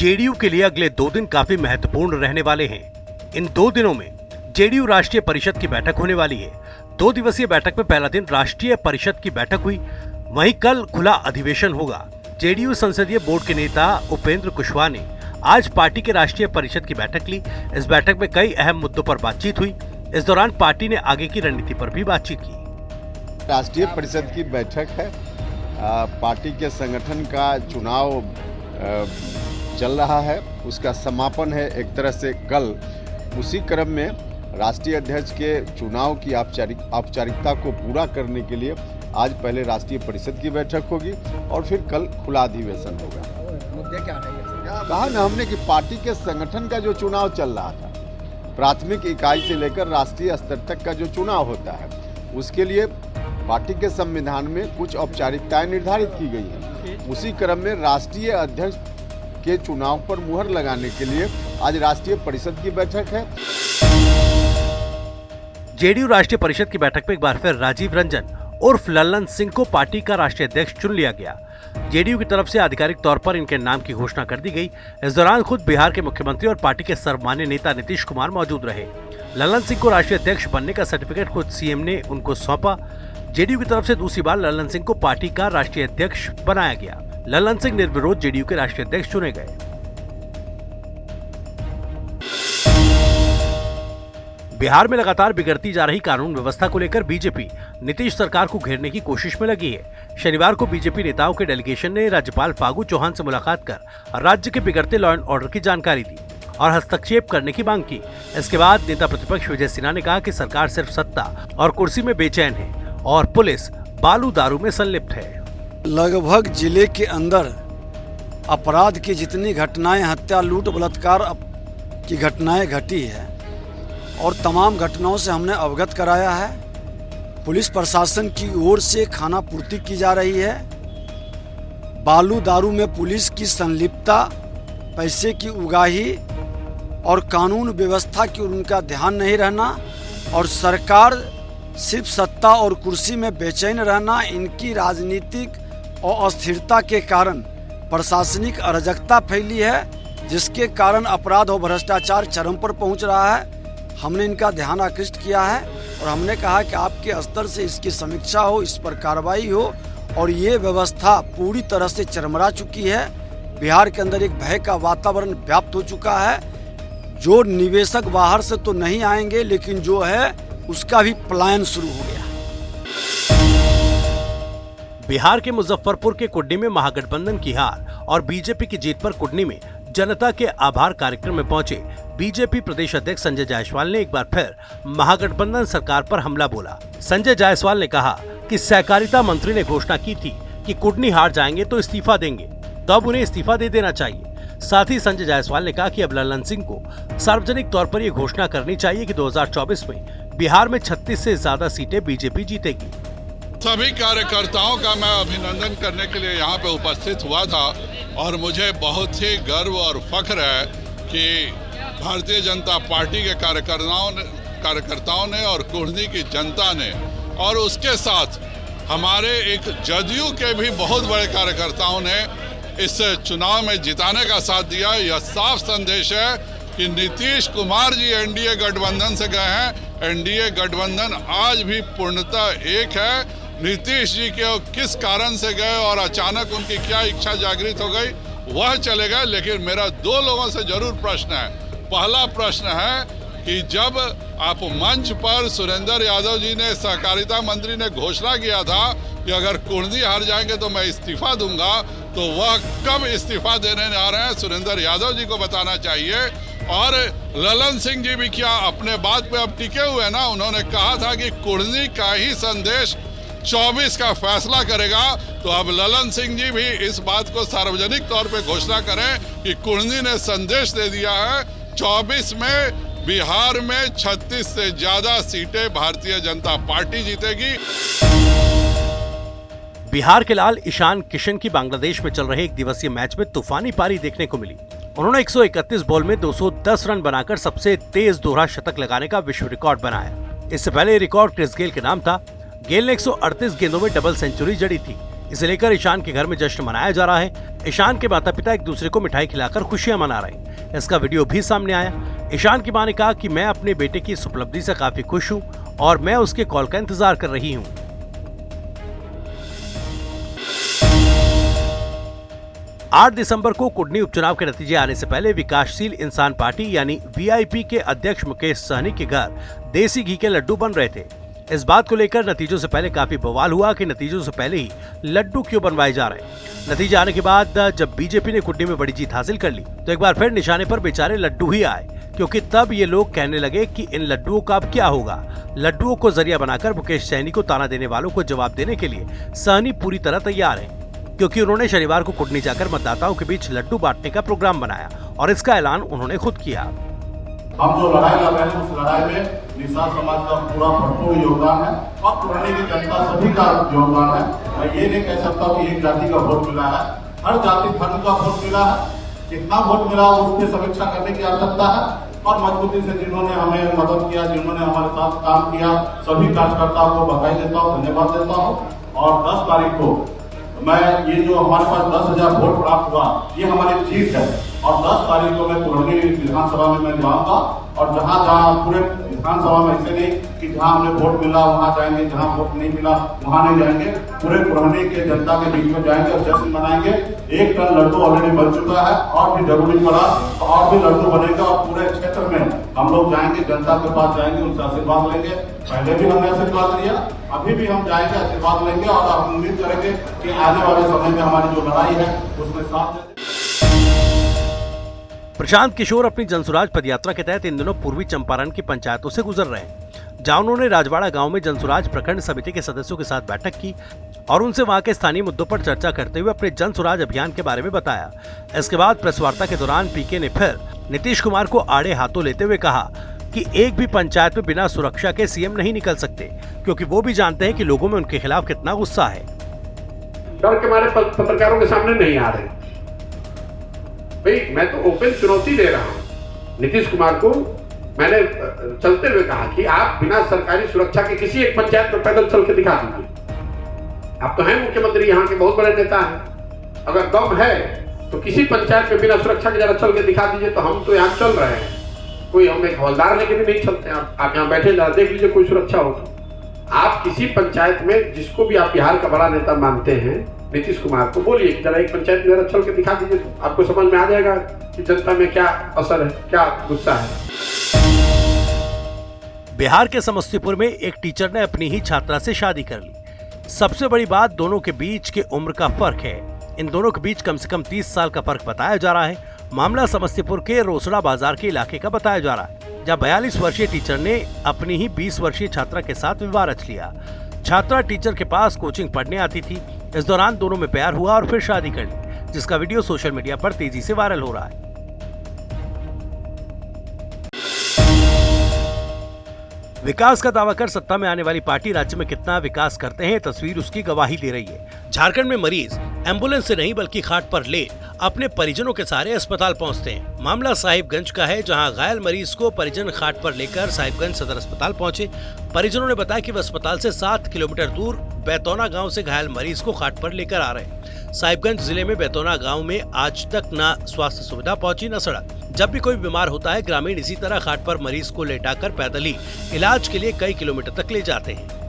JDU के लिए अगले 2 दिन काफी महत्वपूर्ण रहने वाले हैं। इन 2 दिनों में जेडीयू राष्ट्रीय परिषद की बैठक होने वाली है। 2 दिवसीय बैठक में पहला दिन राष्ट्रीय परिषद की बैठक हुई, वहीं कल खुला अधिवेशन होगा। जेडीयू संसदीय बोर्ड के नेता उपेंद्र कुशवाहा ने आज पार्टी के राष्ट्रीय परिषद की बैठक ली। इस बैठक में कई अहम मुद्दों पर बातचीत हुई। इस दौरान पार्टी ने आगे की रणनीति पर भी बातचीत की। राष्ट्रीय परिषद की बैठक है। पार्टी के संगठन का चुनाव चल रहा है, उसका समापन है एक तरह से कल। उसी क्रम में राष्ट्रीय अध्यक्ष के चुनाव की औपचारिकता को पूरा करने के लिए आज पहले राष्ट्रीय परिषद की बैठक होगी और फिर कल खुला अधिवेशन होगा। मुद्दे क्या रहेंगे? कहा ना हमने कि पार्टी के संगठन का जो चुनाव चल रहा था, प्राथमिक इकाई से लेकर राष्ट्रीय स्तर तक का जो चुनाव होता है, उसके लिए पार्टी के संविधान में कुछ औपचारिकताएं निर्धारित की गई हैं। उसी क्रम में राष्ट्रीय अध्यक्ष के चुनाव पर मुहर लगाने के लिए आज राष्ट्रीय परिषद की बैठक है। जेडीयू राष्ट्रीय परिषद की बैठक में एक बार फिर राजीव रंजन उर्फ लल्लन सिंह को पार्टी का राष्ट्रीय अध्यक्ष चुन लिया गया। जेडीयू की तरफ से आधिकारिक तौर पर इनके नाम की घोषणा कर दी गई। इस दौरान खुद बिहार के मुख्यमंत्री और पार्टी के सर्वमान्य नेता नीतीश कुमार मौजूद रहे। लल्लन सिंह को राष्ट्रीय अध्यक्ष बनने का सर्टिफिकेट खुद सीएम ने उनको सौंपा। जेडीयू की तरफ से दूसरी बार लल्लन सिंह को पार्टी का राष्ट्रीय अध्यक्ष बनाया गया। लल्लन सिंह निर्विरोध जेडीयू के राष्ट्रीय अध्यक्ष चुने गए। बिहार में लगातार बिगड़ती जा रही कानून व्यवस्था को लेकर बीजेपी नीतीश सरकार को घेरने की कोशिश में लगी है। शनिवार को बीजेपी नेताओं के डेलीगेशन ने राज्यपाल फागू चौहान से मुलाकात कर राज्य के बिगड़ते लॉ एंड ऑर्डर की जानकारी दी और हस्तक्षेप करने की मांग की। इसके बाद नेता प्रतिपक्ष विजय सिन्हा ने कहा कि सरकार सिर्फ सत्ता और कुर्सी में बेचैन है और पुलिस बालू दारू में संलिप्त है। लगभग जिले के अंदर अपराध की जितनी घटनाएं, हत्या, लूट, बलात्कार की घटनाएं घटी है और तमाम घटनाओं से हमने अवगत कराया है। पुलिस प्रशासन की ओर से खाना पूर्ति की जा रही है। बालू दारू में पुलिस की संलिप्तता, पैसे की उगाही और कानून व्यवस्था की ओर उनका ध्यान नहीं रहना और सरकार सिर्फ सत्ता और कुर्सी में बेचैन रहना, इनकी राजनीतिक और अस्थिरता के कारण प्रशासनिक अराजकता फैली है, जिसके कारण अपराध और भ्रष्टाचार चरम पर पहुंच रहा है। हमने इनका ध्यान आकृष्ट किया है और हमने कहा कि आपके स्तर से इसकी समीक्षा हो, इस पर कार्रवाई हो और ये व्यवस्था पूरी तरह से चरमरा चुकी है। बिहार के अंदर एक भय का वातावरण व्याप्त हो चुका है। जो निवेशक बाहर से तो नहीं आएंगे, लेकिन जो है उसका भी पलायन शुरू हो गया। बिहार के मुजफ्फरपुर के कुडनी में महागठबंधन की हार और बीजेपी की जीत पर कुडनी में जनता के आभार कार्यक्रम में पहुंचे बीजेपी प्रदेश अध्यक्ष संजय जायसवाल ने एक बार फिर महागठबंधन सरकार पर हमला बोला। संजय जायसवाल ने कहा कि सहकारिता मंत्री ने घोषणा की थी कि कुडनी हार जाएंगे तो इस्तीफा देंगे, तब उन्हें इस्तीफा दे देना चाहिए। साथ ही संजय जायसवाल ने कहा कि अब लल्लन सिंह को सार्वजनिक तौर पर ये घोषणा करनी चाहिए कि 2024 में बिहार में 36 से ज्यादा सीटें बीजेपी जीतेगी। सभी कार्यकर्ताओं का मैं अभिनंदन करने के लिए यहाँ पे उपस्थित हुआ था और मुझे बहुत ही गर्व और फख्र है कि भारतीय जनता पार्टी के कार्यकर्ताओं ने और कुडनी की जनता ने और उसके साथ हमारे एक जदयू के भी बहुत बड़े कार्यकर्ताओं ने इस चुनाव में जिताने का साथ दिया। यह साफ संदेश है कि नीतीश कुमार जी एनडीए गठबंधन से गए हैं। एनडीए गठबंधन आज भी पूर्णतः एक है। नीतीश जी के किस कारण से गए और अचानक उनकी क्या इच्छा जागृत हो गई वह चले गए, लेकिन मेरा 2 लोगों से जरूर प्रश्न है। पहला प्रश्न है कि जब आप मंच पर सुरेंद्र यादव जी ने, सहकारिता मंत्री ने घोषणा किया था कि अगर कुडनी हार जाएंगे तो मैं इस्तीफा दूंगा, तो वह कब इस्तीफा देने जा रहे हैं सुरेंद्र यादव जी को बताना चाहिए। और लल्लन सिंह जी भी क्या अपने बात पे अब टिके हुए ना? उन्होंने कहा था कि कुडनी का ही संदेश 24 का फैसला करेगा, तो अब लल्लन सिंह जी भी इस बात को सार्वजनिक तौर पे घोषणा करें कि कुडनी ने संदेश दे दिया है 24 में बिहार में 36 से ज्यादा सीटें भारतीय जनता पार्टी जीतेगी। बिहार के लाल ईशान किशन की बांग्लादेश में चल रहे एक दिवसीय मैच में तूफानी पारी देखने को मिली। उन्होंने 131 बॉल में 210 रन बनाकर सबसे तेज दोहरा शतक लगाने का विश्व रिकॉर्ड बनाया। इससे पहले रिकॉर्ड क्रिस गेल के नाम था। गेल ने 138 गेंदों में डबल सेंचुरी जड़ी थी। इसे लेकर ईशान के घर में जश्न मनाया जा रहा है। ईशान के माता पिता एक दूसरे को मिठाई खिलाकर खुशियां मना रहे हैं। इसका वीडियो भी सामने आया। ईशान की मां ने कहा कि मैं अपने बेटे की इस उपलब्धि से काफी खुश हूं और मैं उसके कॉल का इंतजार कर रही हूं। 8 दिसंबर को कुडनी उपचुनाव के नतीजे आने से पहले विकासशील इंसान पार्टी यानी वीआईपी के अध्यक्ष मुकेश सहनी के घर देसी घी के लड्डू बन रहे थे। इस बात को लेकर नतीजों से पहले काफी बवाल हुआ कि नतीजों से पहले ही लड्डू क्यों बनवाए जा रहे हैं। नतीजे आने के बाद जब बीजेपी ने कुडनी में बड़ी जीत हासिल कर ली तो एक बार फिर निशाने पर बेचारे लड्डू ही आए, क्योंकि तब ये लोग कहने लगे कि इन लड्डुओं का अब क्या होगा। लड्डुओं को जरिया बनाकर मुकेश सहनी को ताना देने वालों को जवाब देने के लिए सहनी पूरी तरह तैयार है, क्योंकि उन्होंने शनिवार को कुडनी जाकर मतदाताओं के बीच लड्डू बांटने का प्रोग्राम बनाया और इसका ऐलान उन्होंने खुद किया। हम जो लड़ाई लड़ रहे हैं उस लड़ाई में निषाद समाज का पूरा भरपूर योगदान है और पुरानी की जनता सभी का योगदान है। मैं ये नहीं कह सकता कि एक जाति का वोट मिला है, हर जाति धर्म का वोट मिला है। कितना वोट मिला उसकी समीक्षा करने की आवश्यकता है और मजबूती से जिन्होंने हमें मदद किया, जिन्होंने हमारे साथ काम किया, सभी कार्यकर्ताओं को बधाई देता हूँ, धन्यवाद देता हूँ। और 10 तारीख को मैं ये जो हमारे पास 10,000 वोट प्राप्त हुआ ये हमारी जीत है और 10 तारीख को मैं पुरानी विधानसभा में मैं जाऊंगा और जहां जहां पूरे विधानसभा में ऐसे नहीं कि जहां हमें वोट मिला वहां जाएंगे, जहां वोट नहीं मिला वहां नहीं जाएंगे, पूरे पुरानी के जनता के बीच में जाएंगे और जश्न मनाएंगे। 1 टन लड्डू ऑलरेडी बन चुका है और भी जरूरी पड़ा तो और भी लड्डू बनेगा और पूरे क्षेत्र में हम लोग जाएंगे, जनता के पास जाएंगे, उनसे आशीर्वाद लेंगे। पहले भी हमने आशीर्वाद लिया, अभी भी हम जाएंगे, आशीर्वाद लेंगे और हम उम्मीद करेंगे कि आने वाले समय में हमारी जो लड़ाई है उसमें साथ प्रशांत किशोर अपनी जनसुराज पदयात्रा के तहत इन दिनों पूर्वी चंपारण की पंचायतों से गुजर रहे हैं, जहां उन्होंने राजवाड़ा गांव में जनसुराज प्रखंड समिति के सदस्यों के साथ बैठक की और उनसे वहां के स्थानीय मुद्दों पर चर्चा करते हुए अपने जनसुराज अभियान के बारे में बताया। इसके बाद प्रेस वार्ता के दौरान पीके ने फिर नीतीश कुमार को आड़े हाथों लेते हुए कहा कि एक भी पंचायत में बिना सुरक्षा के सीएम नहीं निकल सकते, क्योंकि वो भी जानते हैं कि लोगों में उनके खिलाफ कितना गुस्सा है। डर के मारे पत्रकारों के सामने नहीं आ रहे। भाई मैं तो ओपन चुनौती दे रहा हूं नीतीश कुमार को। मैंने चलते हुए कहा कि आप बिना सरकारी सुरक्षा के किसी एक पंचायत में पैदल चल के दिखा दीजिए। आप तो हैं मुख्यमंत्री, यहाँ के बहुत बड़े नेता हैं, अगर दम है तो किसी पंचायत में बिना सुरक्षा के जरा चल के दिखा दीजिए। तो हम तो यहाँ चल रहे हैं, कोई हम एक हवलदार लेके भी नहीं चलते। आप यहाँ बैठे जरा देख लीजिए, कोई सुरक्षा हो तो आप किसी पंचायत में जिसको भी आप बिहार का बड़ा नेता मानते हैं नीतीश कुमार को बोलिए जरा एक पंचायत में जरा चल के दिखा दीजिए, तो आपको समझ में आ जाएगा कि जनता में क्या असर है, क्या गुस्सा है। बिहार के समस्तीपुर में एक टीचर ने अपनी ही छात्रा से शादी कर ली। सबसे बड़ी बात, दोनों के बीच के उम्र का फर्क है। इन दोनों के बीच कम से कम 30 साल का फर्क बताया जा रहा है। मामला समस्तीपुर के रोसड़ा बाजार के इलाके का बताया जा रहा है, जहां 42 वर्षीय टीचर ने अपनी ही 20 वर्षीय छात्रा के साथ विवाह रच लिया। छात्रा टीचर के पास कोचिंग पढ़ने आती थी। इस दौरान दोनों में प्यार हुआ और फिर शादी कर ली, जिसका वीडियो सोशल मीडिया पर तेजी से वायरल हो रहा है। विकास का दावा कर सत्ता में आने वाली पार्टी राज्य में कितना विकास करते हैं, तस्वीर उसकी गवाही दे रही है। झारखंड में मरीज एम्बुलेंस से नहीं बल्कि खाट पर ले अपने परिजनों के सहारे अस्पताल पहुंचते हैं। मामला साहिबगंज का है, जहां घायल मरीज को परिजन खाट पर लेकर साहिबगंज सदर अस्पताल पहुंचे। परिजनों ने बताया कि वह अस्पताल से 7 किलोमीटर दूर बैतौना गांव से घायल मरीज को खाट पर लेकर आ रहे हैं। साहिबगंज जिले में बैतौना गांव में आज तक न स्वास्थ्य सुविधा पहुंची न सड़क। जब भी कोई बीमार होता है, ग्रामीण इसी तरह खाट पर मरीज को लेटाकर पैदल ही इलाज के लिए कई किलोमीटर तक ले जाते हैं।